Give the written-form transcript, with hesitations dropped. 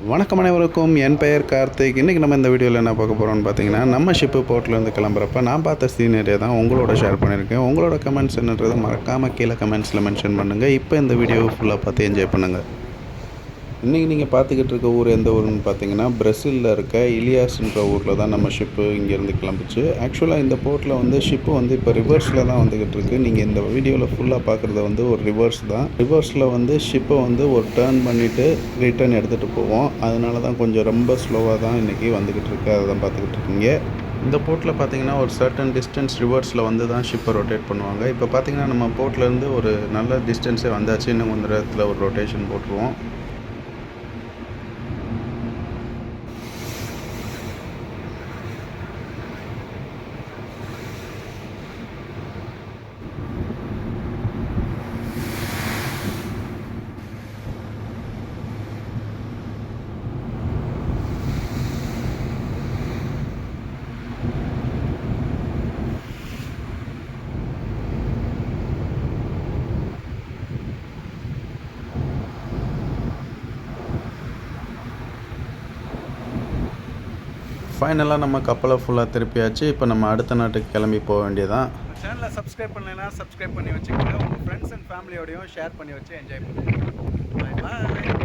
வணக்கம் அனைவருக்கும். என் பெயர் கார்த்திக். இன்றைக்கி நம்ம இந்த வீடியோவில் என்ன பார்க்க போகிறோம்னு பார்த்தீங்கன்னா, நம்ம ஷிப்பு போர்ட்லேருந்து கிளம்புறப்ப நான் பார்த்த சீனரியை தான் உங்களோட ஷேர் பண்ணியிருக்கேன். உங்களோட கமெண்ட்ஸ் என்னன்றதை மறக்காமல் கீழே கமெண்ட்ஸில் மென்ஷன் பண்ணுங்கள். இப்போ இந்த வீடியோ ஃபுல்லாக பார்த்து என்ஜாய் பண்ணுங்கள். இன்றைக்கி நீங்கள் பார்த்துக்கிட்டு இருக்க ஊர் எந்த ஊருன்னு பார்த்தீங்கன்னா, பிரேசிலில் இருக்க இலியாஸ்ன்ற ஊரில் தான் நம்ம ஷிப்பு இங்கேருந்து கிளம்பிச்சு. ஆக்சுவலாக இந்த போர்ட்டில் வந்து ஷிப்பு வந்து இப்போ ரிவர்ஸில் தான் வந்துக்கிட்டு இருக்குது. நீங்கள் இந்த வீடியோவில் ஃபுல்லாக பார்க்குறது வந்து ஒரு ரிவர்ஸ் தான். ரிவர்ஸில் வந்து ஷிப்பை வந்து ஒரு டர்ன் பண்ணிவிட்டு ரிட்டர்ன் எடுத்துகிட்டு போவோம். அதனால தான் கொஞ்சம் ரொம்ப ஸ்லோவாக தான் இன்றைக்கி வந்துக்கிட்டு இருக்குது. அதை தான் பார்த்துக்கிட்டு இருக்கீங்க. இந்த போர்ட்டில் பார்த்தீங்கன்னா ஒரு சர்டன் டிஸ்டன்ஸ் ரிவர்ஸில் வந்து தான் ஷிப்பை ரொட்டேட் பண்ணுவாங்க. இப்போ பார்த்தீங்கன்னா நம்ம போர்ட்லேருந்து ஒரு நல்ல டிஸ்டன்ஸே வந்தாச்சு. இன்னும் கொஞ்சம் நேரத்தில் ஒரு ரொட்டேஷன் போட்டுருவோம். ஃபைனலாக நம்ம கப்பலை ஃபுல்லாக திருப்பியாச்சு. இப்போ நம்ம அடுத்த நாட்டுக்கு கிளம்பி போக வேண்டியதான். சேனலை சப்ஸ்கிரைப் பண்ணலைன்னா சப்ஸ்கிரைப் பண்ணி வச்சுக்கோங்க. உங்கள் ஃப்ரெண்ட்ஸ் அண்ட் ஃபேமிலியோடையும் ஷேர் பண்ணி வச்சு என்ஜாய் பண்ணுங்கள். பாய் பாய்.